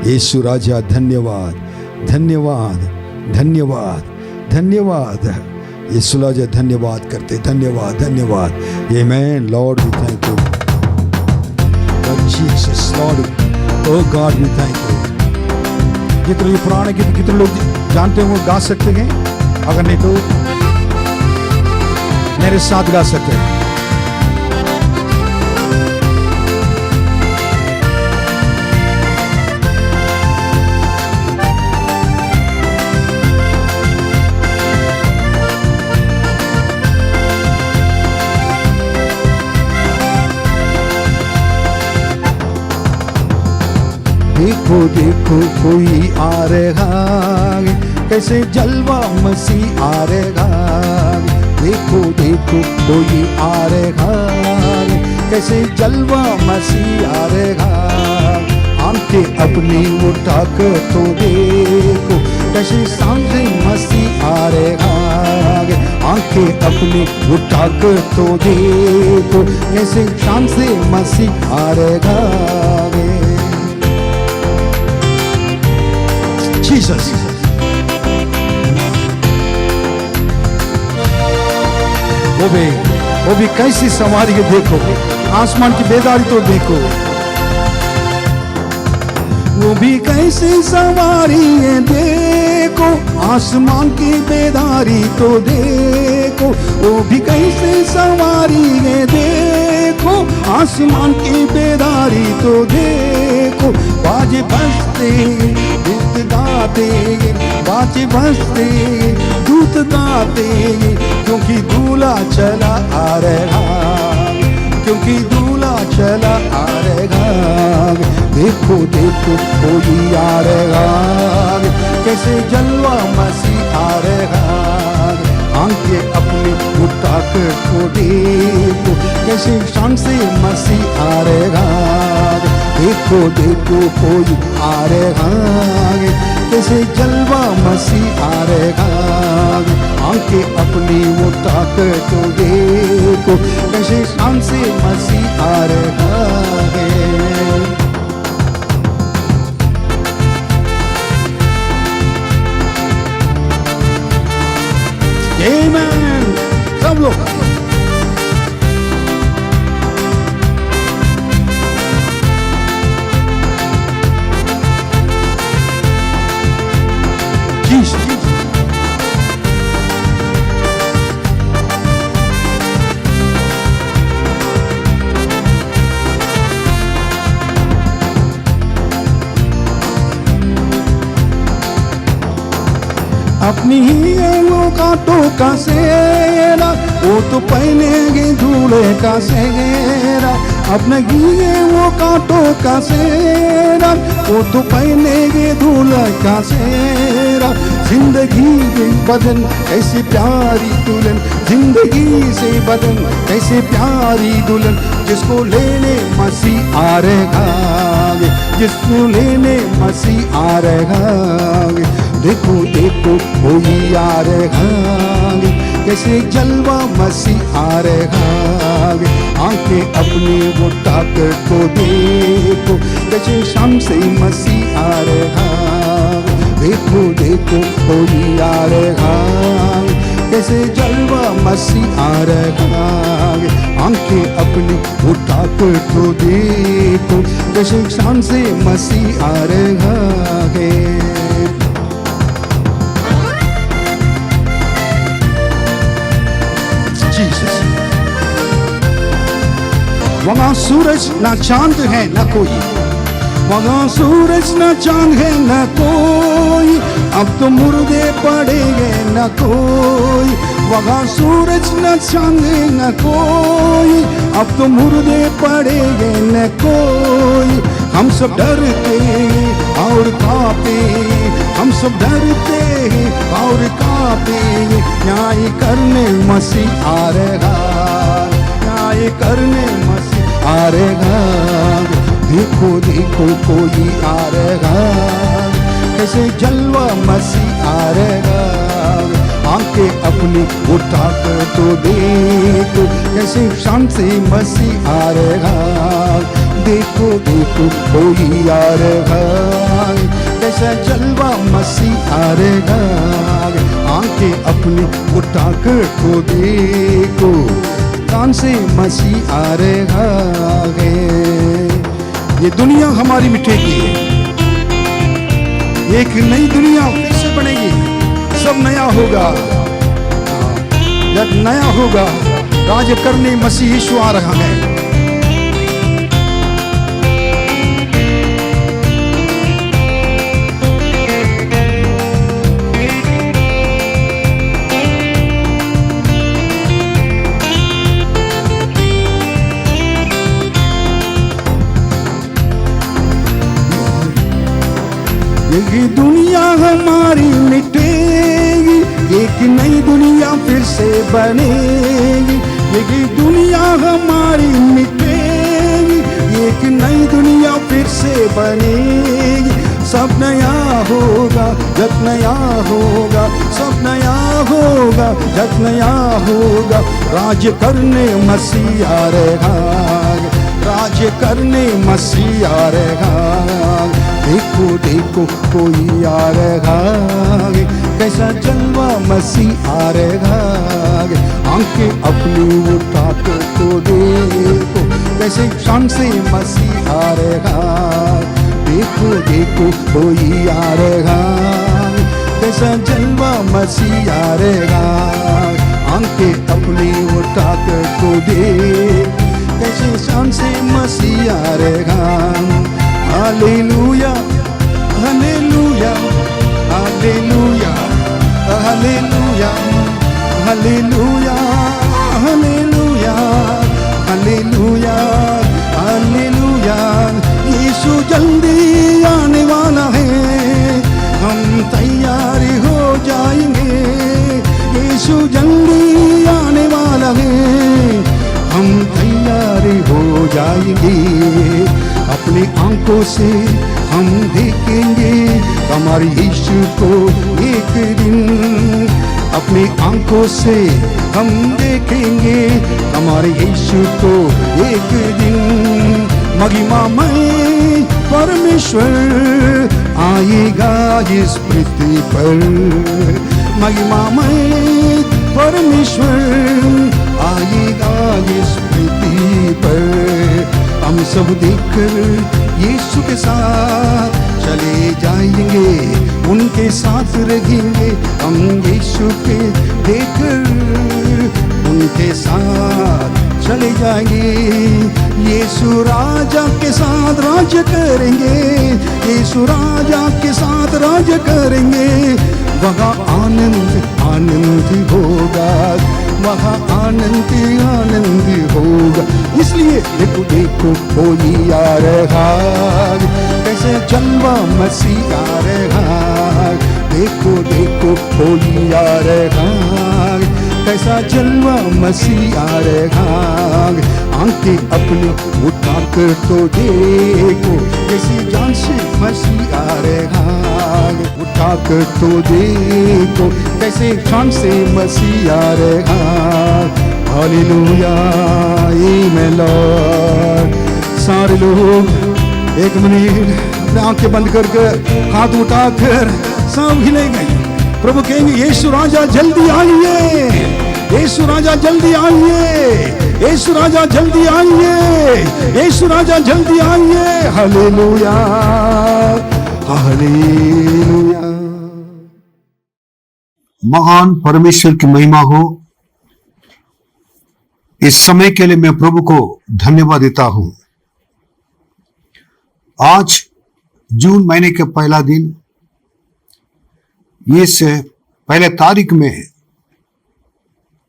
यीशु राजा धन्यवाद, धन्यवाद, धन्यवाद, धन्यवाद। यीशु राजा धन्यवाद करते, धन्यवाद, धन्यवाद। Amen. Lord we thank you, lord Jesus, lord O God we thank you. जितने ये पुराने गीत कितने लोग जानते हैं वो गा सकते हैं, अगर नहीं तो मेरे साथ गा सकते हैं। देखो देखो कोई आ रहा है, कैसे जलवा मसीह आ रहा है। देखो देखो कोई आ रहा है, कैसे जलवा मसीह आ रहा है। आंखें अपनी उठाकर तो देखो, कैसे सामने मसीह आ रहा है। आंखें अपनी उठाकर तो देखो, कैसे सामने मसीह आ रहा है। जीसस, वो भी कैसी सवारी है देखो, आसमान की बेदारी तो देखो। वो भी कैसी सवारी है देखो, आसमान की बेदारी तो देखो। वो भी कैसी सवारी है देखो, आसमान की बेदारी तो देखो। बाजे बजते दूत गाते, बाजे बजते दूत गाते, क्योंकि दूल्हा चला आ रहा, क्योंकि दूल्हा चला आ रहा। देखो देखो कोई आ रहा, कैसे जलवा मसीह आ रहा। आंखें अपनी उठाकर तो देखो, कैसे शान से मसीह आ रहा। देखो देखो कोई आ रहा, कैसे जलवा मसीह आ रहा। आंखें अपनी उठाकर तो देखो, कैसे शान से मसीह आ रहा है। आमेन। सब लोग अपनी ही वो कांटों का सेरा, वो तो पहनेंगे दूल्हे का सेरा। अपने ही वो कांटों का सेरा, वो तो पहनेंगे दूल्हे का सेरा। जिंदगी से बदन कैसी प्यारी दुल्हन, जिंदगी से बदन कैसे प्यारी दुल्हन, जिसको लेने मसीह आ रहा, जिसको लेने मसीह आ रहा। देखो देखो कोई आ रहा, कैसे जलवा मसीह आ रहा। आंखें अपनी उठाकर तो देखो, कैसे शाम से मसीह आ रहा। देखो देखो कोई आ रहा, कैसे जलवा मसीह आ रहा। आंखें अपनी उठाकर तो देखो, कैसे शाम से मसीह आ रहा है। वहाँ सूरज ना चांद है न कोई, वहाँ सूरज न चांद है न कोई। अब तो मुर्दे पड़ेंगे न कोई, वहाँ सूरज न चांद है न कोई। अब तो मुर्दे पड़ेंगे न कोई। हम सब डरते और कांपे, हम सब डरते और कांपे। न्याय करने मसीह आ रहा, न्याय करने मसीह आ रहा। देखो देखो कोई आ रहा, कैसे जलवा मसीह आ रहा। आंखें अपनी उठाकर तो देखो, कैसे शान से मसीह आ रहा। देखो देखो कोई आ रहा है, कैसा जलवा मसीह आ रहा है। आंखें अपनी उठाकर तो देखो, कान से मसीह आ रहा है। ये दुनिया हमारी मिटेगी, एक नई दुनिया फिर से बनेगी, सब नया होगा। जब नया होगा, राज करने मसीह यीशु आ रहा है। ये दुनिया हमारी मिटेगी, एक नई दुनिया फिर से बनेगी। ये दुनिया हमारी मिटेगी, एक नई दुनिया फिर से बनेगी। सब नया होगा, जग नया होगा, सब नया होगा, जग नया होगा। राज्य करने मसीह आ रहा, राज्य करने मसीह आ रहा। देखो देखो कोई आ रहा है, कैसा जलवा मसीह आ रहा है। आंखें अपनी उठाकर तो देखो, कैसे शान से मसीह आ रहा। देखो देखो कोई आ रहा है, कैसा जलवा मसीह आ रहा। आंखें अपनी उठाकर तो देखो, कैसे शान से मसीह आ रहा। Hallelujah hallelujah hallelujah hallelujah hallelujah hallelujah hallelujah hallelujah. यीशु जल्दी आने वाला है, हम तैयार हो जाएंगे। यीशु जल्दी आने वाला है, हम तैयार हो जाएंगे। अपनी आंखों से हम देखेंगे हमारे यीशु को एक दिन। अपनी आंखों से हम देखेंगे हमारे यीशु को एक दिन। महिमामय परमेश्वर आएगा इस पृथ्वी पर। महिमामय परमेश्वर आएगा इस पृथ्वी पर। हम सब देखकर यीशु के साथ चले जाएंगे, उनके साथ रहेंगे। हम यीशु के देखकर उनके साथ चले जाएंगे। यीशु राजा के साथ राज्य करेंगे, यीशु राजा के साथ राज्य करेंगे। वहाँ आनंद आनंद होगा, वहाँ आनंद आनंद होगा। इसलिए देखो देखो कोई आ रहा, कैसे जलवा मसीह आ रहा। देखो देखो कोई आ रहा, कैसा जलवा मसीह आ रहा। आंखें अपनी उठाकर तो देखो, कैसी जान से मसीह आ रहा। उठाकर तो देखो, कैसे जान से मसीह आ रहा। हालेलुया आमीन लॉर्ड। सारे लोग एक मिनट अपने आंखें बंद करके हाथ उठाकर सब हिलेंगे। प्रभु कहेंगे यीशु राजा जल्दी आइए, यीशु राजा जल्दी आइए, यीशु राजा जल्दी आइए, यीशु राजा जल्दी आइए। Hallelujah hallelujah. महान परमेश्वर की महिमा हो। इस समय के लिए मैं प्रभु को धन्यवाद देता हूं। आज जून महीने का पहला दिन, ये से पहले तारीख में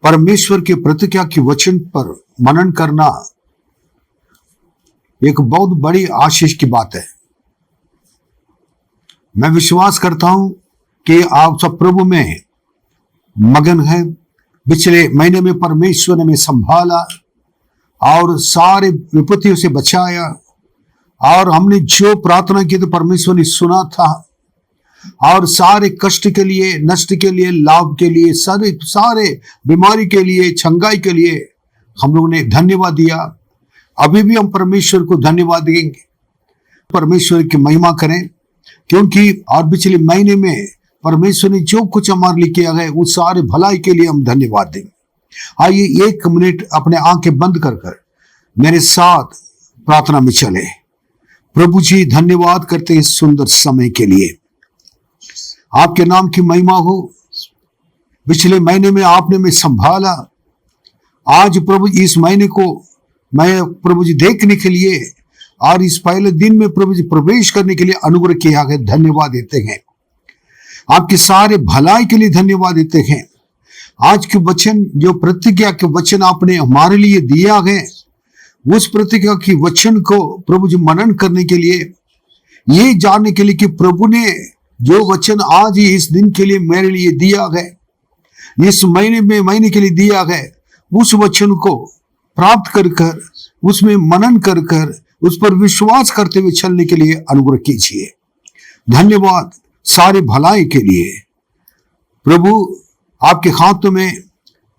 परमेश्वर की प्रतिज्ञा की वचन पर मनन करना एक बहुत बड़ी आशीष की बात है। मैं विश्वास करता हूं कि आप सब प्रभु में मगन है। पिछले महीने में परमेश्वर ने हमें संभाला और सारे विपत्तियों से बचाया, और हमने जो प्रार्थना की तो परमेश्वर ने सुना था, और सारे कष्ट के लिए, नष्ट के लिए, लाभ के लिए, सारे बीमारी के लिए, छंगाई के लिए हम लोगों ने धन्यवाद दिया। अभी भी हम परमेश्वर को धन्यवाद देंगे, परमेश्वर की महिमा करें, क्योंकि और पिछले महीने में परमेश्वर ने जो कुछ हमारे लिए किया है उस सारे भलाई के लिए हम धन्यवाद देंगे। आइए 1 मिनट अपने आंखें बंद कर कर मेरे साथ प्रार्थना में चले। प्रभु जी, धन्यवाद करते हैं इस सुंदर समय के लिए, आपके नाम की महिमा हो। पिछले महीने में आपने मैं संभाला, आज प्रभु इस महीने को मैं प्रभु जी देखने के लिए और इस पहले दिन में प्रभु जी प्रवेश करने के लिए अनुग्रह किया है, धन्यवाद देते हैं। आपके सारे भलाई के लिए धन्यवाद देते हैं। आज के वचन, जो प्रतिज्ञा के वचन आपने हमारे लिए दिया है, उस प्रतिज्ञा की वचन को प्रभु जी मनन करने के लिए, ये जानने के लिए कि प्रभु ने जो वचन आज ही इस दिन के लिए मेरे लिए दिया है, इस महीने के लिए दिया है, उस वचन को प्राप्त कर कर उसमें मनन कर कर उस पर विश्वास करते हुए चलने के लिए अनुग्रह कीजिए। धन्यवाद सारे भलाई के लिए। प्रभु, आपके हाथों में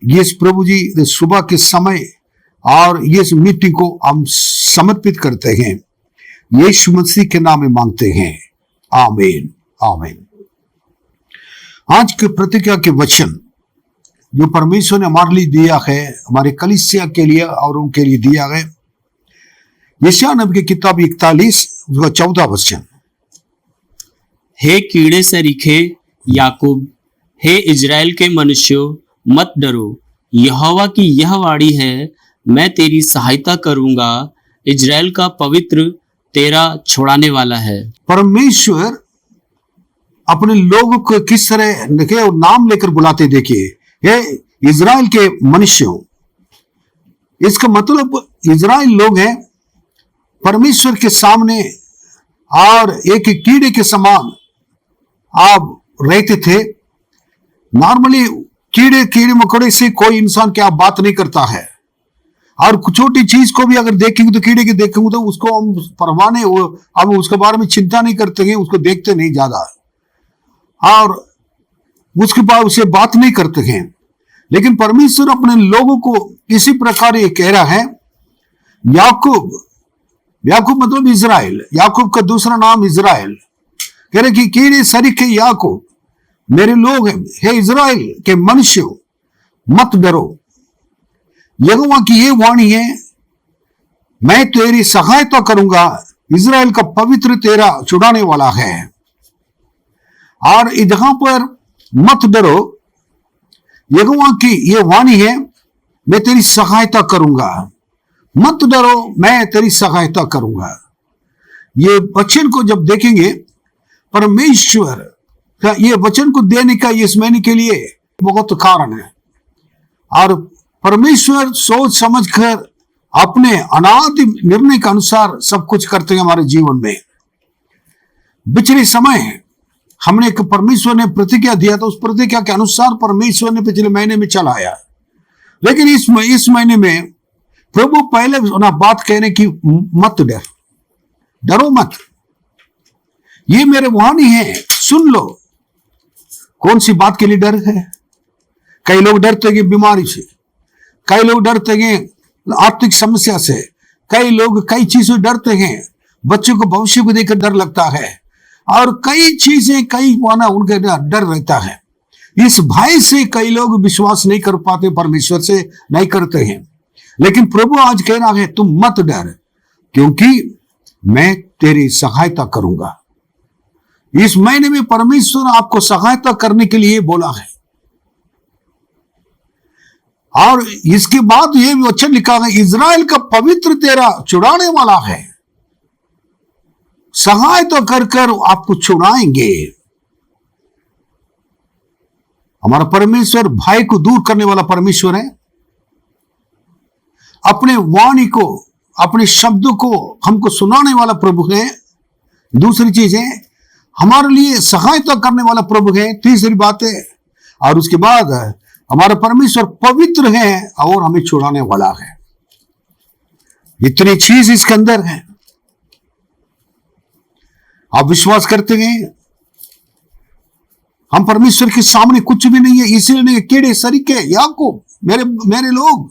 ये प्रभु जी सुबह के समय और ये मीटिंग को हम समर्पित करते हैं, यीशु मसीह के नाम में मांगते हैं, आमीन आमीन। आज के प्रतिज्ञा के वचन जो परमेश्वर ने हमारे लिए दिया है, हमारे कलीसिया के लिए और उनके लिए दिया है, यशायाह नबी की किताब 41 उसका 14 वचन। हे कीड़े सरीखे याकूब, हे इजराइल के मनुष्यों, मत डरो, यहोवा की यह वाणी है, मैं तेरी सहायता करूंगा, इजराइल का पवित्र तेरा छुड़ाने वाला है। परमेश्वर अपने लोगों को किस तरह देखे और नाम लेकर बुलाते, देखिए, हे इजराइल के मनुष्यों। इसका मतलब इजराइल लोग हैं परमेश्वर के सामने और एक कीड़े के समान आप रहते थे। नॉर्मली कीड़े मकोड़े से कोई इंसान क्या बात नहीं करता है, और छोटी चीज को भी अगर देखेंगे तो कीड़े के देखेंगे तो उसको हम परवाह नहीं, अब उसके बारे में चिंता नहीं करते हैं, उसको देखते नहीं ज्यादा और उसके बाद उसे बात नहीं करते हैं। लेकिन परमेश्वर अपने लोगों को इसी प्रकार ये कह रहा है, याकूब, याकूब मतलब इजराइल, याकूब का दूसरा नाम इजराइल, कह रहे कि कीड़े सरीखे याकूब, मेरे लोग हैं, हे इजराइल के मनुष्यों, मत डरो। यहोवा की ये वाणी है, मैं तेरी सहायता करूंगा, इजराइल का पवित्र तेरा छुड़ाने वाला है। और यहां पर मत डरो, यहोवा की ये वाणी है, मैं तेरी सहायता करूंगा, मत डरो, मैं तेरी सहायता करूंगा। ये वचन को जब देखेंगे, परमेश्वर का ये वचन को देने का इस महीने के लिए बहुत कारण है, और परमेश्वर सोच समझकर अपने अनादि निर्णय के अनुसार सब कुछ करते हैं हमारे जीवन में। पिछले समय हमने एक परमेश्वर ने प्रतिज्ञा दिया था, उस प्रतिज्ञा के अनुसार परमेश्वर ने पिछले महीने में चलाया। लेकिन इस महीने में प्रभु पहले ना बात कहने की, मत डरो मत, ये मेरे वाणी है, सुन लो। कौन सी बात के लिए डर है? कई लोग डरते हैं बीमारी से, कई लोग डरते हैं आर्थिक समस्या से, कई लोग कई चीजों डरते हैं, बच्चों को भविष्य को देखकर डर लगता है, और कई चीजें कई माना उनके डर रहता है। इस भय से कई लोग विश्वास नहीं कर पाते, परमेश्वर से नहीं करते हैं। लेकिन प्रभु आज कह रहा है, तुम मत डर, क्योंकि मैं तेरी सहायता करूंगा। इस महीने में परमेश्वर आपको सहायता करने के लिए बोला है, और इसके बाद ये वचन लिखा है, इजराइल का पवित्र तेरा छुड़ाने वाला है, सहायता कर कर आपको छुड़ाएंगे। हमारा परमेश्वर भय को दूर करने वाला परमेश्वर है। अपने वाणी को, अपने शब्दों को हमको सुनाने वाला प्रभु है। दूसरी चीज है, हमारे लिए सहायता करने वाला प्रभु है। तीसरी बात है, और उसके बाद हमारा परमेश्वर पवित्र है और हमें छुड़ाने वाला है। इतनी चीज इसके अंदर है। आप विश्वास करते हैं हम परमेश्वर के सामने कुछ भी नहीं है, इसलिए नहीं, कीड़े सरीखे याकूब, मेरे लोग,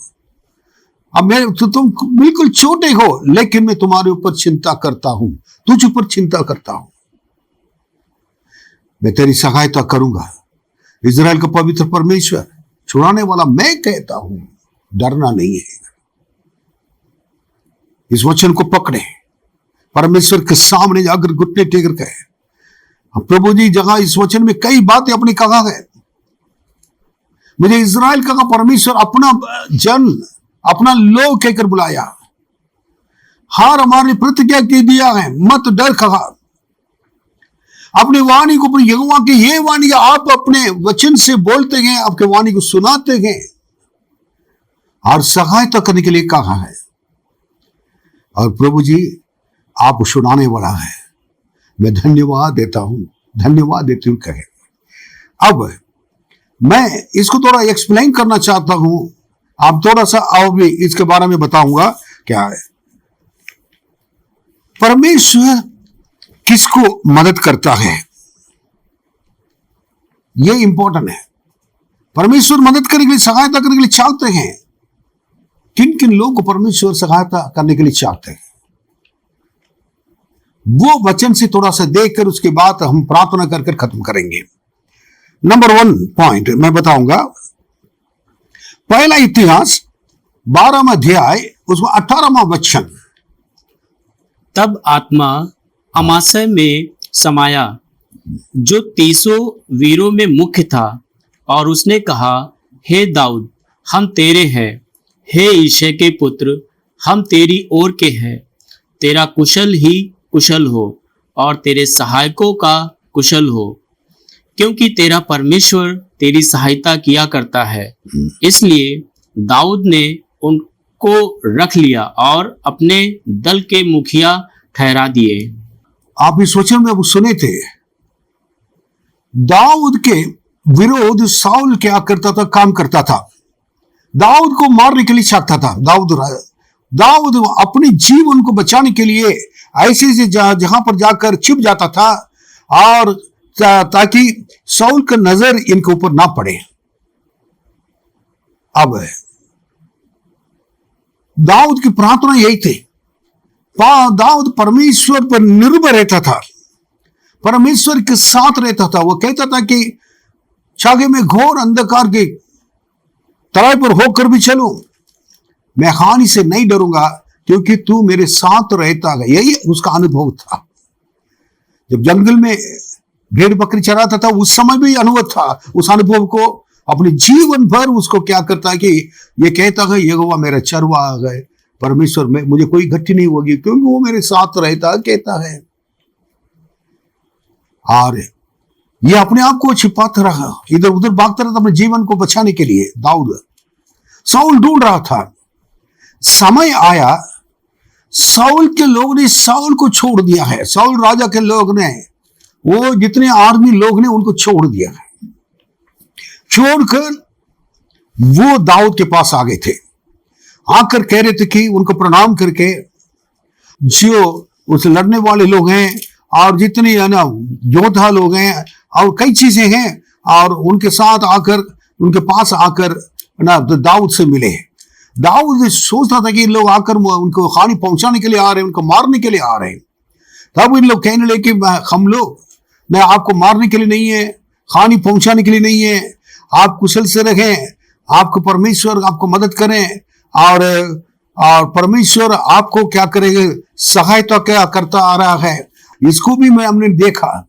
अब मैं तो तुम बिल्कुल छोटे हो, लेकिन मैं तुम्हारे ऊपर चिंता करता हूं, तुझ ऊपर चिंता करता हूं, मैं तेरी सहायता करूंगा। इजराइल का पवित्र परमेश्वर, छुड़ाने वाला मैं कहता हूं, डरना नहीं है। इस वचन को पकड़े, परमेश्वर के सामने जाकर घुटने टेक कर कहे, प्रभु जी जगह इस वचन में कई बातें अपनी कहा है, मुझे इजराइल का परमेश्वर अपना जन, अपना लोग कहकर बुलाया, हार हमारी प्रतिज्ञा की दिया है, मत डर कहा। अपनी वाणी को यहोवा की ये वाणी आप अपने वचन से बोलते हैं, आपके वाणी को सुनाते हैं और सहायता करने के लिए कहा है। और प्रभु जी आप सुनाने वाला है, मैं धन्यवाद देता हूं, धन्यवाद देती हूं कहे। अब मैं इसको थोड़ा एक्सप्लेन करना चाहता हूं, आप थोड़ा सा और भी इसके बारे में बताऊंगा क्या है। परमेश्वर किसको मदद करता है, यह इंपॉर्टेंट है। परमेश्वर मदद करने के लिए, सहायता करने के लिए चाहते हैं। किन किन लोगों को परमेश्वर सहायता करने के लिए चाहते हैं, वो वचन से थोड़ा सा देखकर उसके बाद हम प्रार्थना कर खत्म करेंगे। नंबर 1 पॉइंट मैं बताऊंगा, पहला इतिहास 12वां अध्याय उसमें 18वां वचन। तब आत्मा अमासै में समाया, जो 300 वीरों में मुख्य था, और उसने कहा, हे दाऊद, हम तेरे हैं, हे ईशे के पुत्र, हम तेरी ओर के हैं। तेरा कुशल ही कुशल हो और तेरे सहायकों का कुशल हो, क्योंकि तेरा परमेश्वर तेरी सहायता किया करता है। इसलिए दाऊद ने उनको रख लिया और अपने दल के मुखिया ठहरा दिए। आप इस वचन में अब सुने थे, दाऊद के विरोध साउल क्या करता था, काम करता था, दाऊद को मारने के लिए चाहता था। दाऊद अपने जीवन को बचाने के लिए ऐसे से जहां पर जाकर छिप जाता था, और ताकि साउल का नजर इनके ऊपर ना पड़े। अब दाऊद की प्रार्थना यही थी, दाऊद परमेश्वर पर निर्भर रहता था, परमेश्वर के साथ रहता था। वो कहता था कि छागे में घोर अंधकार के तराई पर होकर भी चलूं, मैं हानि से नहीं डरूंगा, क्योंकि तू मेरे साथ रहता है। यही उसका अनुभव था। जब जंगल में भेड़ बकरी चराता था, उस समय भी अनुभव था। उस अनुभव को अपने जीवन भर उसको क्या करता है कि ये कहता है, यहोवा मेरा चरवाहा है, परमेश्वर में मुझे कोई घटी नहीं होगी, क्योंकि वो मेरे साथ रहता है, कहता है। और ये अपने आप को छिपाता रहा, इधर उधर भागता रहा अपने जीवन को बचाने के लिए। दाऊद साउल ढूंढ रहा था, समय आया, साउल के लोग ने साउल को छोड़ दिया है। साउल राजा के लोग ने, वो जितने आर्मी लोग ने उनको छोड़ दिया है। छोड़कर वो दाऊद के पास आ गए थे, आकर कह रहे थे कि उनको प्रणाम करके, जो उस लड़ने वाले लोग हैं और जितने है ना योद्धा लोग हैं और कई चीजें हैं, और उनके साथ आकर, उनके पास आकर ना दाऊद से मिले। दाऊद सोचता था कि इन लोग आकर उनको हानि पहुंचाने के लिए आ रहे हैं, उनको मारने के लिए आ रहे हैं। तब इन लोग कहने लगे कि हम लोग न आपको मारने के लिए नहीं है, हानि पहुंचाने के लिए नहीं है, आप कुशल से रहें, आपको परमेश्वर आपको मदद करें, और परमेश्वर आपको क्या करेगा, सहायता क्या करता आ रहा है। इसको भी हमने देखा।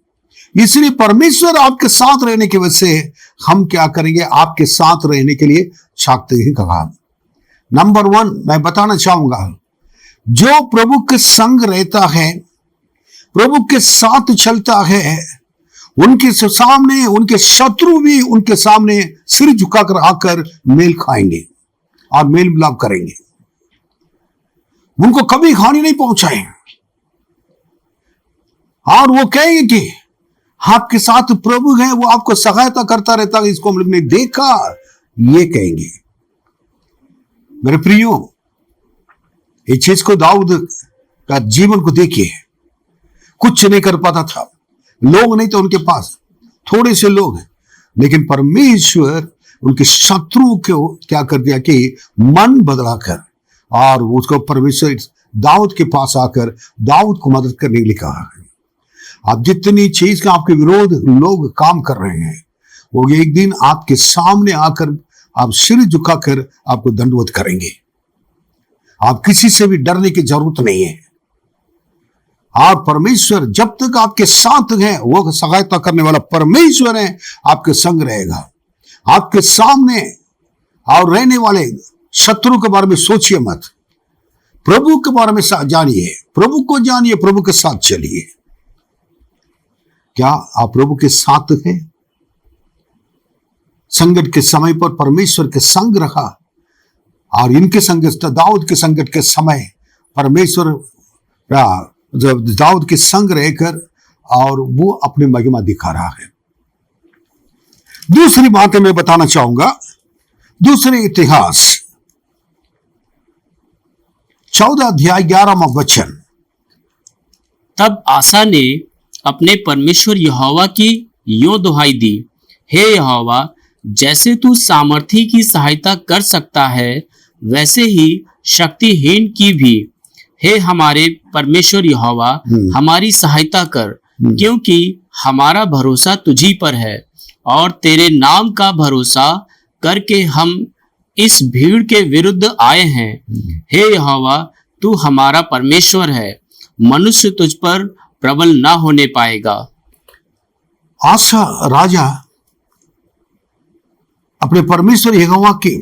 इसलिए परमेश्वर आपके साथ रहने की वजह से हम क्या करेंगे, आपके साथ रहने के लिए चाहते हैं। कहा नंबर 1 मैं बताना चाहूंगा, जो प्रभु के संग रहता है, प्रभु के साथ चलता है, उनके सामने उनके शत्रु भी उनके सामने सिर झुकाकर आकर मेल खाएंगे और मेल मिलाप करेंगे, उनको कभी हानि नहीं पहुंचाएंगे। और वो कहेंगे कि आपके साथ प्रभु है, वो आपको सहायता करता रहता है, इसको हम लोग ने देखा, ये कहेंगे। मेरे प्रियो, ये चीज को दाऊद का जीवन को देखिए, कुछ नहीं कर पाता था, लोग नहीं तो उनके पास, थोड़े से लोग हैं, लेकिन परमेश्वर उनके शत्रुओं को क्या कर दिया कि मन बदलाकर और उसको परमेश्वर दाऊद के पास आकर दाऊद को मदद करने के लिए कहा है। अब जितनी चीज का आपके विरोध लोग काम कर रहे हैं, वो एक दिन आपके सामने आकर आप सिर झुकाकर आपको दंडवत करेंगे। आप किसी से भी डरने की जरूरत नहीं है। आप परमेश्वर जब तक आपके साथ हैं, वो सहायता करने वाला परमेश्वर है, आपके संग रहेगा। आपके सामने और रहने वाले शत्रु के बारे में सोचिए मत, प्रभु के बारे में जानिए, प्रभु को जानिए, प्रभु के साथ चलिए। क्या आप प्रभु के साथ हैं? संकट के समय पर परमेश्वर के संग रहा, और इनके संकट, दाऊद के संकट के समय परमेश्वर दाऊद के संग रहकर और वो अपनी महिमा दिखा रहा है। दूसरी बात मैं बताना चाहूंगा, दूसरे इतिहास 14 अध्याय 11वां वचन। तब आसा ने अपने परमेश्वर यहोवा की यों दुहाई दी, हे यहोवा, जैसे तू सामर्थी की सहायता कर सकता है, वैसे ही शक्तिहीन की भी, हे हमारे परमेश्वर यहोवा, हमारी सहायता कर, क्योंकि हमारा भरोसा तुझी पर है और तेरे नाम का भरोसा करके हम इस भीड़ के विरुद्ध आए हैं। हे यहोवा, तू हमारा परमेश्वर है, मनुष्य तुझ पर प्रबल ना होने पाएगा। आसा राजा अपने परमेश्वर यहोवा की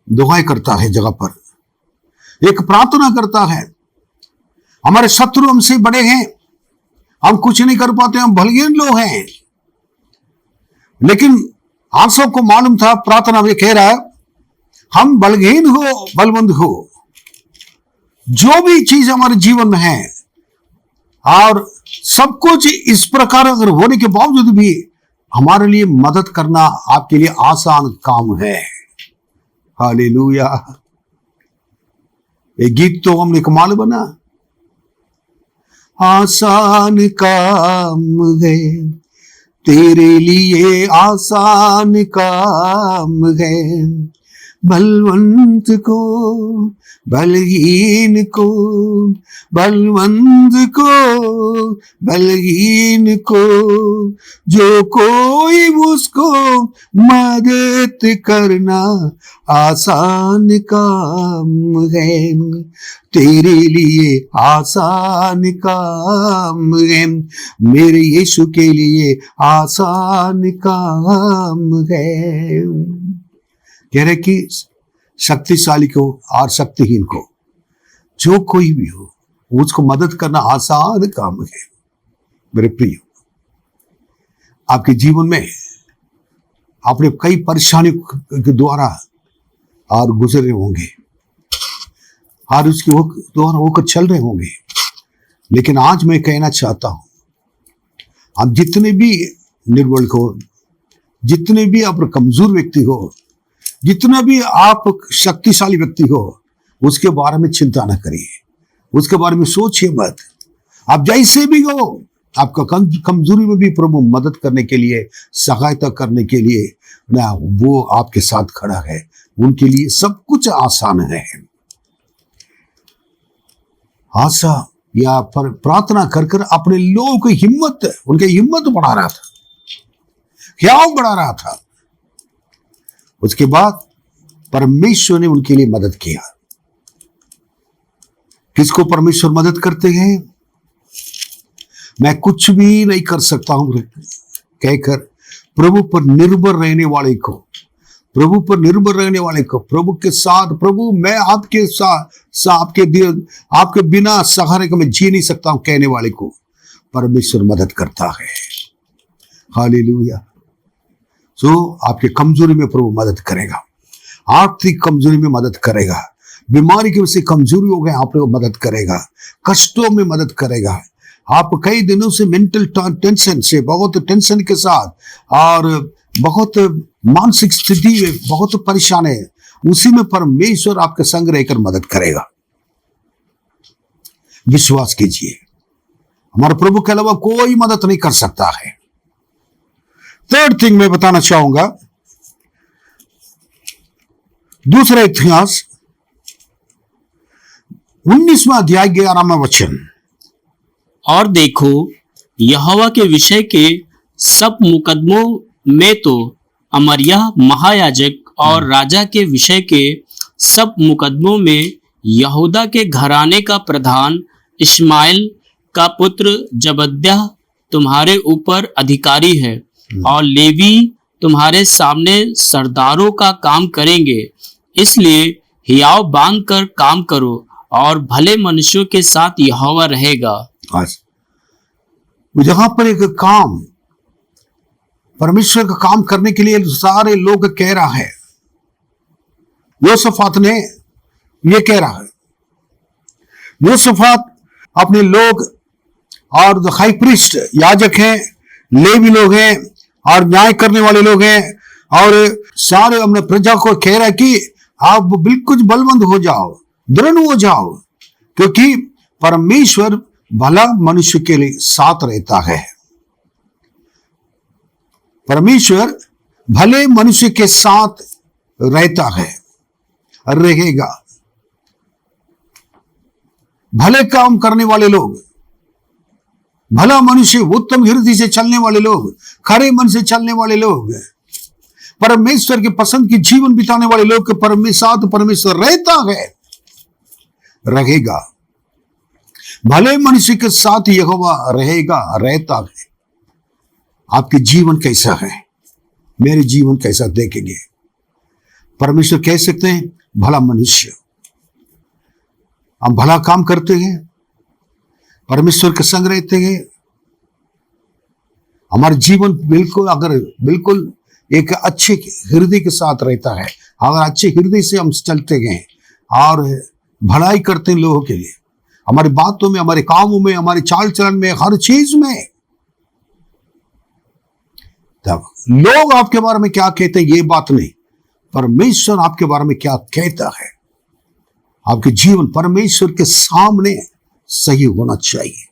दुहाई करता है, जगह पर एक प्रार्थना करता है। हमारे शत्रु हमसे बड़े हैं, हम कुछ नहीं कर पाते, हम बलहीन लोग हैं। लेकिन आसा को मालूम था, प्रार्थना में कह रहा है, हम बलहीन हो, बलवंत हो, जो भी चीज हमारे जीवन में है, और सब कुछ इस प्रकार अगर होने के बावजूद भी हमारे लिए मदद करना आपके लिए आसान काम है। हालेलुया। ये गीत तो हमने कमाल बना, आसान काम है तेरे लिए, आसान काम है, बलवंत को बलहीन को, बलवंत को बलहीन को, जो कोई उसको मदद करना आसान काम है, तेरे लिए आसान काम है, मेरे यीशु के लिए आसान काम है। कह रहे कि शक्तिशाली को और शक्तिहीन को, जो कोई भी हो, उसको मदद करना आसान काम है। मेरे प्रिय, आपके जीवन में आपने कई परेशानियों के द्वारा और गुजरे होंगे और उसके द्वारा होकर चल रहे होंगे, लेकिन आज मैं कहना चाहता हूं, आप जितने भी निर्बल हो, जितने भी आप कमजोर व्यक्ति हो, जितना भी आप शक्तिशाली व्यक्ति हो, उसके बारे में चिंता न करिए, उसके बारे में सोचिए मत। आप जैसे भी हो, आपका कमजोरी में भी प्रभु मदद करने के लिए, सहायता करने के लिए ना, वो आपके साथ खड़ा है। उनके लिए सब कुछ आसान है। आशा या प्रार्थना कर कर अपने लोगों की हिम्मत, उनकी हिम्मत बढ़ा रहा था, क्या बढ़ा रहा था। उसके बाद परमेश्वर ने उनके लिए मदद किया। किसको परमेश्वर मदद करते हैं? मैं कुछ भी नहीं कर सकता हूं कहकर प्रभु पर निर्भर रहने वाले को, प्रभु पर निर्भर रहने वाले को, प्रभु के साथ, प्रभु मैं आपके साथ आपके बिना सहारे को मैं जी नहीं सकता हूं कहने वाले को परमेश्वर मदद करता है। हालेलुया। सो आपके कमजोरी में प्रभु मदद करेगा, आर्थिक कमजोरी में मदद करेगा, बीमारी की वजह से कमजोरी हो गए आप लोग मदद करेगा, कष्टों में मदद करेगा। आप कई दिनों से मेंटल टेंशन से, बहुत टेंशन के साथ और बहुत मानसिक स्थिति में बहुत परेशान है, उसी में परमेश्वर आपके संग रहकर मदद करेगा। विश्वास कीजिए, हमारे प्रभु के अलावा कोई मदद नहीं कर सकता है। थर्ड थिंग मैं बताना चाहूंगा, दूसरा इतिहास 19वां अध्याय 11वां वचन। और देखो, यहोवा के विषय के सब मुकदमों में तो अमर्याह महायाजक और राजा के विषय के सब मुकदमों में यहूदा के घराने का प्रधान इश्माएल का पुत्र जबद्याह तुम्हारे ऊपर अधिकारी है, और लेवी तुम्हारे सामने सरदारों का काम करेंगे। इसलिए हियाव बांध कर काम करो, और भले मनुष्यों के साथ यहोवा रहेगा। आज जहां पर एक काम, परमेश्वर का काम करने के लिए सारे लोग कह रहा है, योसफात ने ये कह रहा है। योसफात अपने लोग और जो हाई प्रीस्ट याजक हैं, लेवी लोग हैं और न्याय करने वाले लोग हैं, और सारे अपने प्रजा को कह रहा है कि आप बिल्कुल बलवंत हो जाओ, दृढ़ हो जाओ, क्योंकि परमेश्वर भला मनुष्य के लिए साथ रहता है। परमेश्वर भले मनुष्य के साथ रहता है, रहेगा। भले काम करने वाले लोग, भला मनुष्य, उत्तम हृदय से चलने वाले लोग, खरे मन से चलने वाले लोग, परमेश्वर के पसंद की जीवन बिताने वाले लोग के साथ परमेश्वर रहता है, रहेगा। भले मनुष्य के साथ यहोवा रहेगा, रहता है। आपके जीवन कैसा है, मेरे जीवन कैसा देखेंगे। परमेश्वर कह सकते हैं भला मनुष्य, हम भला काम करते हैं, परमेश्वर के संग रहते हैं, हमारा जीवन बिल्कुल एक अच्छे हृदय के साथ रहता है। अगर अच्छे हृदय से हम चलते हैं और भलाई करते हैं लोगों के लिए, हमारी बातों में, हमारे कामों में, हमारे चाल चलन में, हर चीज में, तब लोग आपके बारे में क्या कहते हैं ये बात नहीं, परमेश्वर आपके बारे में क्या कहता है। आपके जीवन परमेश्वर के सामने सही होना चाहिए।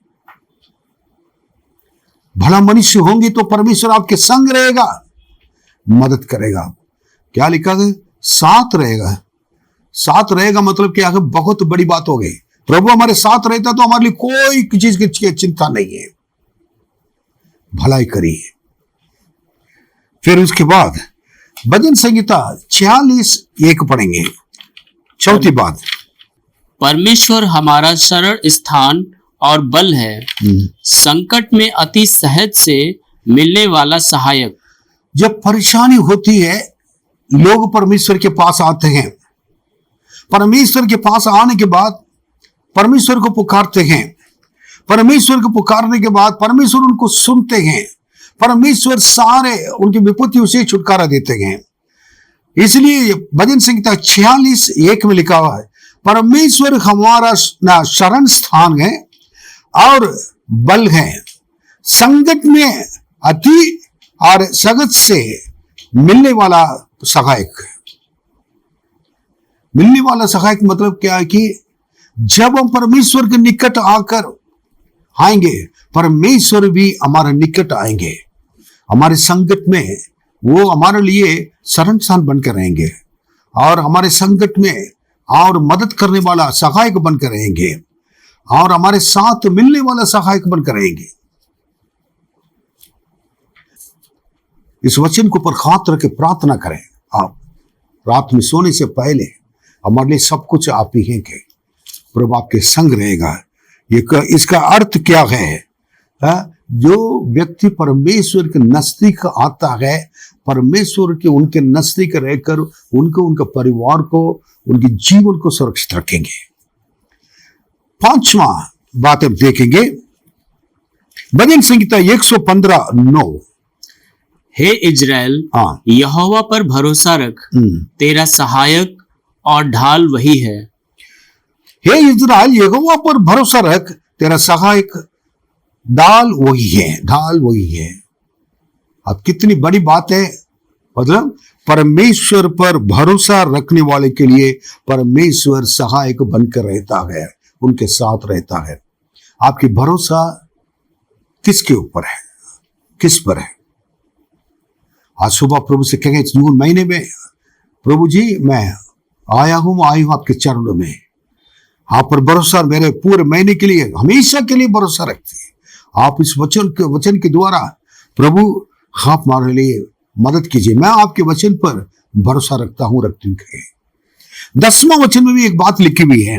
भला मनुष्य होंगे तो परमेश्वर आपके संग रहेगा, मदद करेगा। क्या लिखा है? साथ रहेगा। साथ रहेगा मतलब क्या है? बहुत बड़ी बात हो गई। प्रभु हमारे साथ रहता तो हमारे लिए कोई चीज की चिंता नहीं है। भलाई करिए। फिर उसके बाद भजन संहिता 46:1 पढ़ेंगे। चौथी बात, परमेश्वर हमारा शरण स्थान और बल है, संकट में अति सहज से मिलने वाला सहायक। जब परेशानी होती है, लोग परमेश्वर के पास आते हैं। परमेश्वर के पास आने के बाद परमेश्वर को पुकारते हैं। परमेश्वर को पुकारने के बाद परमेश्वर उनको सुनते हैं। परमेश्वर सारे उनकी विपत्तियों से छुटकारा देते हैं। इसलिए भजन संहिता 46:1 में लिखा हुआ है, परमेश्वर हमारा शरण स्थान है और बल है, संकट में अति और सगत से मिलने वाला सहायक। मिलने वाला सहायक मतलब क्या है कि जब हम परमेश्वर के निकट आकर आएंगे, परमेश्वर भी हमारे निकट आएंगे। हमारे संकट में वो हमारे लिए शरण स्थान बनकर रहेंगे और हमारे संकट में और मदद करने वाला सहायक बनकर रहेंगे और हमारे साथ मिलने वाला सहायक बनकर रहेंगे। इस वचन को पर हाथ रख के प्रार्थना करें। आप रात में सोने से पहले हमारे लिए सब कुछ आप ही हैं कि प्रभु आपके संग रहेगा। इसका अर्थ क्या है? जो व्यक्ति परमेश्वर के नजदीक आता है, परमेश्वर के उनके नजदीक रहकर उनके परिवार को, उनके जीवन को सुरक्षित रखेंगे। 5वां बात हम देखेंगे, भजन संहिता 115:9। हे इजराइल, यहोवा पर भरोसा रख, तेरा सहायक और ढाल वही है। हे इजराइल, यहोवा पर भरोसा रख, तेरा सहायक ढाल वही है। अब कितनी बड़ी बात है। मतलब परमेश्वर पर भरोसा रखने वाले के लिए परमेश्वर सहायक बनकर रहता है, उनके साथ रहता है। आपकी भरोसा किसके ऊपर है? किस पर है? आज सुबह प्रभु से कहेंगे जून महीने में, प्रभु जी मैं आई हूं आपके चरणों में। आप पर भरोसा मेरे पूरे महीने के लिए हमेशा के लिए भरोसा रखते हैं। आप इस वचन के द्वारा प्रभु आप हमारे लिए मदद कीजिए। मैं आपके वचन पर भरोसा रखता हूं, रखती हूँ। 10वां वचन में भी एक बात लिखी हुई है,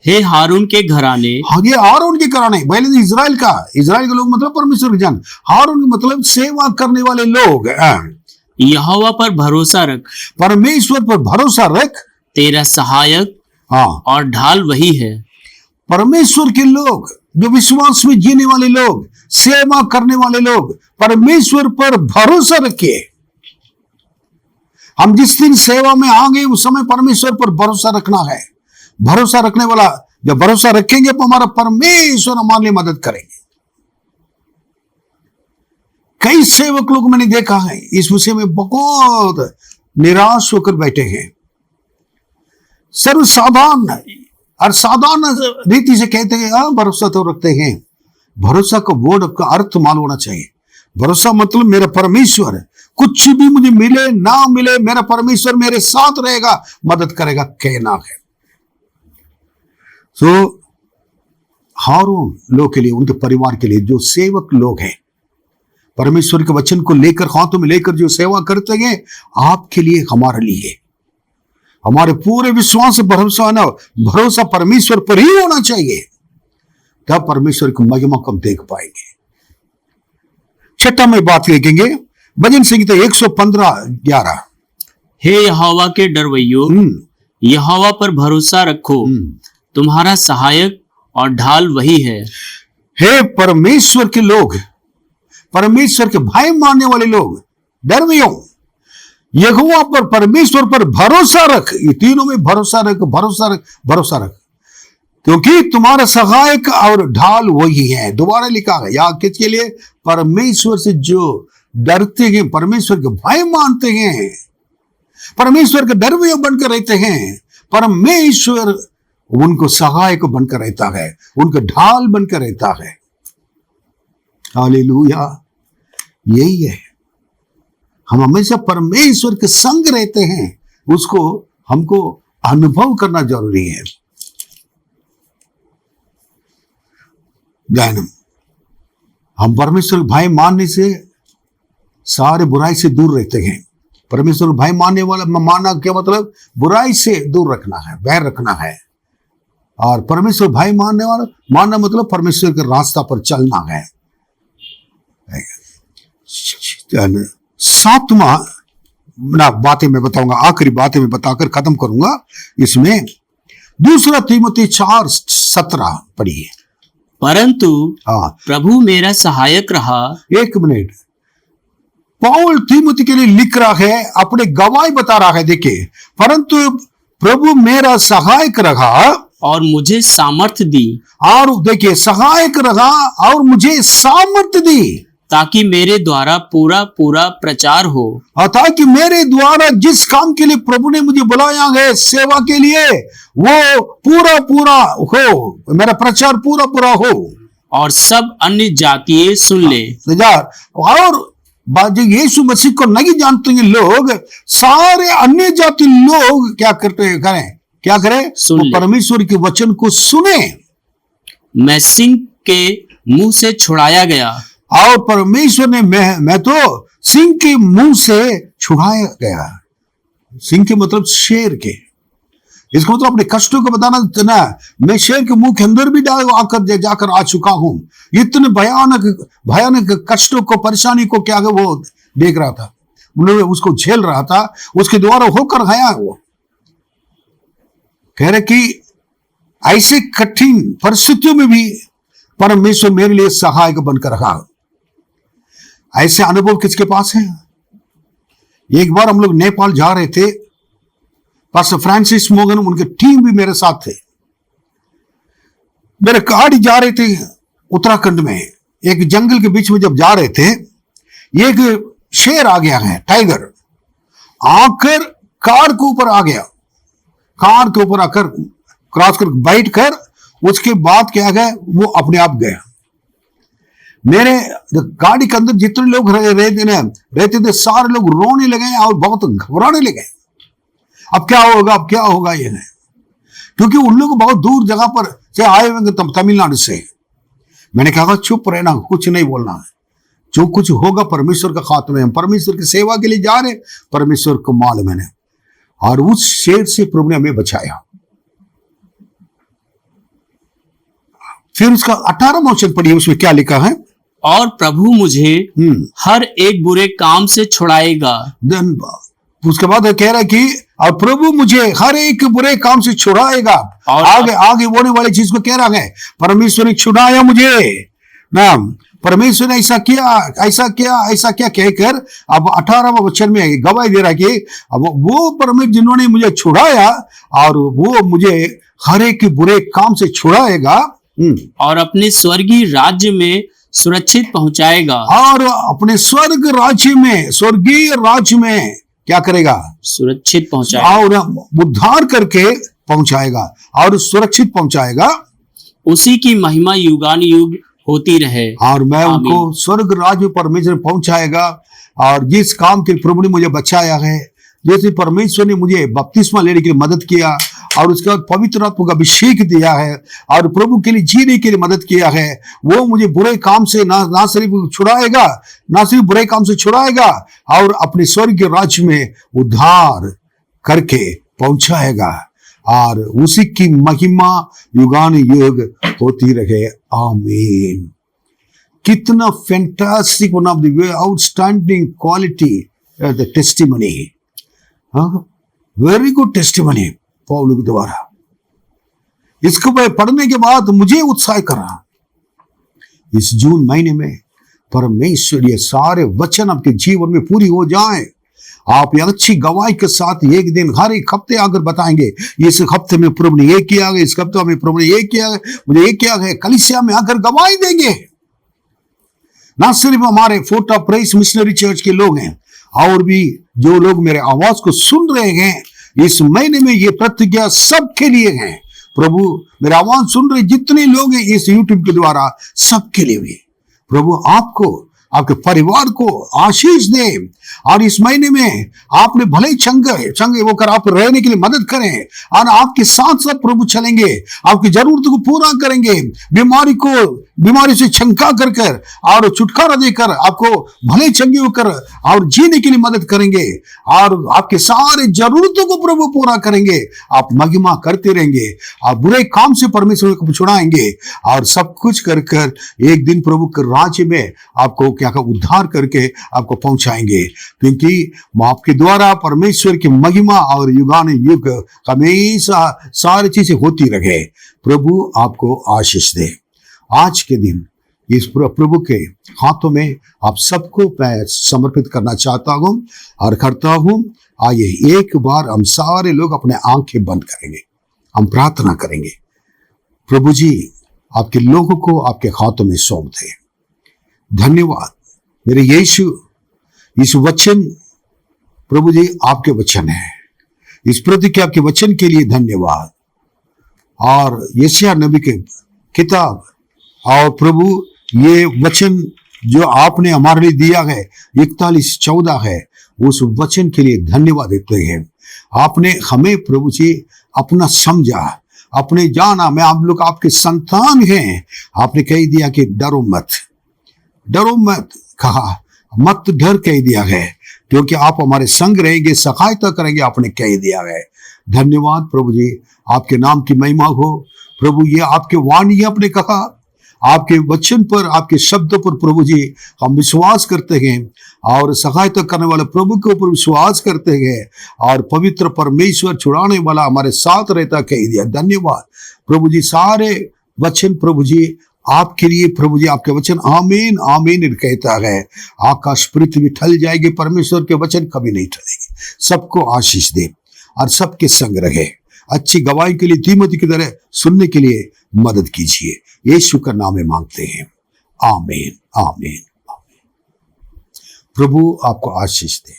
हे हारून के घराने, हाँ ये हारून के घराने, पहले तो इजराइल के लोग मतलब परमेश्वर के जन, हारून के मतलब सेवा करने वाले लोग। यहोवा पर भरोसा रख, परमेश्वर पर भरोसा रख, तेरा सहायक हाँ और ढाल वही है। परमेश्वर के लोग, जो विश्वास में जीने वाले लोग, सेवा करने वाले लोग, परमेश्वर पर भरोसा रखिए। हम जिस दिन सेवा में आएंगे उस समय परमेश्वर पर भरोसा रखना है। भरोसा रखने वाला जब भरोसा रखेंगे तो हमारा परमेश्वर हमारे लिए मदद करेंगे। कई सेवक लोग मैंने देखा है इस विषय में बहुत निराश होकर बैठे हैं। सर्वसाधारण और साधारण रीति से कहते हैं हाँ भरोसा तो रखते हैं। भरोसा का वर्ड का अर्थ मालूम होना चाहिए। भरोसा मतलब मेरा परमेश्वर, कुछ भी मुझे मिले ना मिले, मेरा परमेश्वर मेरे साथ रहेगा, मदद करेगा, कहना है। तो हारून लोग के लिए, उनके परिवार के लिए, जो सेवक लोग हैं, परमेश्वर के वचन को लेकर हाथों में लेकर जो सेवा करते हैं, आपके लिए, हमारे लिए, हमारे पूरे विश्वास से भरोसा परमेश्वर पर ही होना चाहिए, तब परमेश्वर की महिमा को हम देख पाएंगे। 6 में बात देखेंगे, भजन संहिता 115:11। हे यहोवा के डरवैयो, यहोवा पर भरोसा रखो, तुम्हारा सहायक और ढाल वही है। हे परमेश्वर के लोग, परमेश्वर के भय मानने वाले लोग, डरवैयो, यहोवा पर, परमेश्वर पर भरोसा रख। ये तीनों में भरोसा रख, भरोसा रख, भरोसा रख, क्योंकि तुम्हारा सहायक और ढाल वही है। दोबारा लिखा है या किसके लिए? परमेश्वर से जो डरते हैं, परमेश्वर के भय मानते हैं, परमेश्वर के डरवैया बनकर रहते हैं, परमेश्वर उनको सहायक बनकर रहता है, उनका ढाल बनकर रहता है। हालेलुया, यही है। हम हमेशा परमेश्वर के संग रहते हैं, उसको हमको अनुभव करना जरूरी है। ध्यान, हम परमेश्वर भाई मानने से सारे बुराई से दूर रहते हैं। परमेश्वर भाई मानने वाला मानना क्या मतलब? बुराई से दूर रखना है, बैर रखना है। और परमेश्वर भाई मानने वाला मानना मतलब परमेश्वर के रास्ता पर चलना है। 7वां बातें मैं बताऊंगा, आखिरी बातें मैं बताकर खत्म करूंगा। इसमें 2 तीमुथी 4:17 पढ़िए। परंतु हाँ, प्रभु मेरा सहायक रहा। 1 मिनट, पौल तीमुथी के लिए लिख रहा है, अपने गवाही बता रहा है। देखिए, परंतु प्रभु मेरा सहायक रहा और मुझे सामर्थ्य दी। और देखिए, सहायक रहा और मुझे सामर्थ्य दी, ताकि मेरे द्वारा पूरा पूरा प्रचार हो। और ताकि मेरे द्वारा जिस काम के लिए प्रभु ने मुझे बुलाया है, सेवा के लिए, वो पूरा पूरा हो, मेरा प्रचार पूरा पूरा हो, और सब अन्य जातीय सुन ले। और जो यीशु मसीह को नहीं जानते हैं लोग, सारे अन्य जाति लोग क्या करते करें, क्या करें? सुन ले। परमेश्वर के वचन को सुने। मैं सिंह के मुंह से छुड़ाया गया। और परमेश्वर ने मैं तो सिंह के मुंह से छुड़ाया गया। सिंह के मतलब शेर के। इसको मतलब अपने कष्टों को बताना ना, मैं शेर के मुंह के अंदर भी आकर जाकर आ चुका हूं। इतने भयानक कष्टों को, परेशानी को क्या है वो देख रहा था, उसको झेल रहा था, उसके द्वारा होकर आया। वो कह रहे कि ऐसे कठिन परिस्थितियों में भी परमेश्वर मेरे लिए सहायक बनकर रहा। ऐसे अनुभव किसके पास है? एक बार हम लोग नेपाल जा रहे थे, पास्टर फ्रांसिस मोगन, उनके टीम भी मेरे साथ थे। मेरे गाड़ी जा रहे थे उत्तराखंड में, एक जंगल के बीच में जब जा रहे थे, एक शेर आ गया है, टाइगर आकर कार के ऊपर आ गया। कार के ऊपर आकर क्रॉस कर बैठ कर, उसके बाद क्या गया, वो अपने आप गया। मेरे गाड़ी के अंदर जितने लोग रहते थे, सारे लोग रोने लगे और बहुत घबराने लगे। अब क्या होगा, अब क्या होगा? ये है क्योंकि उन लोग बहुत दूर जगह पर से आए हुए तमिलनाडु से। मैंने कहा चुप रहना, कुछ नहीं बोलना है, जो कुछ होगा परमेश्वर का खात्मे, हम परमेश्वर की सेवा के लिए जा रहे, परमेश्वर को मालूम है। और उस शेर से प्रभु ने हमें बचाया। फिर उसका 18वां वचन पढ़िए, उसमें क्या लिखा है? और प्रभु मुझे हर एक बुरे काम से छुड़ाएगा। उसके बाद कह रहा है कि और प्रभु मुझे हर एक बुरे काम से छुड़ाएगा। और आगे होने वाली चीज को कह रहा है, परमेश्वर ने छुड़ाया मुझे ना, परमेश्वर ने ऐसा किया कहकर अब 18वां वचन में गवाही दे रहा है कि अब वो परमेश्वर जिन्होंने मुझे छुड़ाया और वो मुझे हर एक बुरे काम से छुड़ाएगा और अपने स्वर्गीय राज्य में सुरक्षित पहुंचाएगा। और अपने स्वर्गीय राज्य में क्या करेगा? सुरक्षित पहुंचाएगा और उद्धार करके पहुंचाएगा और सुरक्षित पहुंचाएगा। उसी की महिमा युगानुयुग होती रहे। और मैं उनको स्वर्ग राज्य में परमेश्वर पहुंचाएगा। और जिस काम के प्रभु ने मुझे बचाया है, जैसे परमेश्वर ने मुझे बपतिस्मा लेने के लिए मदद किया और उसके बाद पवित्र आत्मा का अभिषेक दिया है और प्रभु के लिए जीने के लिए मदद किया है, वो मुझे बुरे काम से ना सिर्फ छुड़ाएगा, ना सिर्फ बुरे काम से छुड़ाएगा और अपने स्वर्ग के राज्य में उद्धार करके पहुंचाएगा। और उसी की महिमा युगानुयुग होती रहे। आमीन। कितना fantastic, one of the outstanding quality the testimony, very good testimony पौलुस के द्वारा। इसको पढ़ने के बाद मुझे उत्साह कर रहा, इस जून महीने में परमेश्वर ये सारे वचन आपके जीवन में पूरी हो जाएं। आप ये अच्छी गवाही के साथ एक दिन हर एक हफ्ते आकर बताएंगे, इस हफ्ते में प्रभु ने ये किया है, इस हफ्ते में प्रभु ने ये किया है, मुझे ये किया है। कलीसिया में आकर गवाही देंगे। ना सिर्फ हमारे fort of press missionary church के लोग हैं, और भी जो लोग मेरे आवाज को सुन रहे हैं इस महीने में, ये प्रतिज्ञा सबके लिए है। प्रभु मेरे आवाज सुन रहे जितने लोग हैं इस यूट्यूब के द्वारा, सबके लिए भी प्रभु आपको, आपके परिवार को आशीष दे। और इस महीने में आपने भले चंगे होकर आप रहने के लिए मदद करें, और आपके साथ साथ प्रभु चलेंगे, आपकी जरूरतों को पूरा करेंगे, बीमारी से छंका कर और छुटकारा देकर आपको भले चंगे होकर और जीने के लिए मदद करेंगे, और आपके सारे जरूरतों को प्रभु पूरा करेंगे। आप महिमा करते रहेंगे, आप बुरे काम से परमेश्वर को छुड़ाएंगे, और सब कुछ कर एक दिन प्रभु के राज्य में आपको क्या उद्धार करके आपको पहुंचाएंगे। क्योंकि आपके द्वारा परमेश्वर की महिमा और युगानुयुग हमेशा सारी चीजें होती रहे। प्रभु आपको आशीष दे। आज के दिन इस प्रभु के हाथों में आप सबको मैं समर्पित करना चाहता हूं और करता हूं। आइए एक बार हम सारे लोग अपने आंखें बंद करेंगे, हम प्रार्थना करेंगे। प्रभु जी आपके लोगों को आपके हाथों में सौंप दे। धन्यवाद मेरे यीशु, इस वचन प्रभु जी आपके वचन है, इस प्रतिज्ञा आपके वचन के लिए धन्यवाद। और यशायाह नबी के किताब और प्रभु ये वचन जो आपने हमारे लिए दिया है 41:14 है, उस वचन के लिए धन्यवाद देते हैं। आपने हमें प्रभु जी अपना समझा, अपने जाना। मैं आप लोग आपके संतान हैं। आपने कह दिया कि डरो मत कहा, मत डर कह दिया है, क्योंकि आप हमारे संग रहेंगे, सहायता करेंगे, आपने कह दिया है। धन्यवाद प्रभु जी, आपके नाम की महिमा हो। प्रभु ये आपके वाणी आपने कहा, आपके वचन पर, आपके शब्दों पर प्रभु जी हम विश्वास करते हैं और सहायता करने वाले प्रभु के ऊपर विश्वास करते हैं, और पवित्र परमेश्वर छुड़ाने वाला हमारे साथ रहता कह दिया। धन्यवाद प्रभु जी, सारे वचन प्रभु जी आपके लिए प्रभु जी, आपके वचन आमीन आमीन कहता है। आकाश पृथ्वी ठल जाएगी, परमेश्वर के वचन कभी नहीं ठलेगी। सबको आशीष दे और सबके संग रहे। अच्छी गवाही के लिए तीमोथी की तरह सुनने के लिए मदद कीजिए। यीशु का नाम में मांगते हैं, आमीन आमीन आमीन। प्रभु आपको आशीष दे।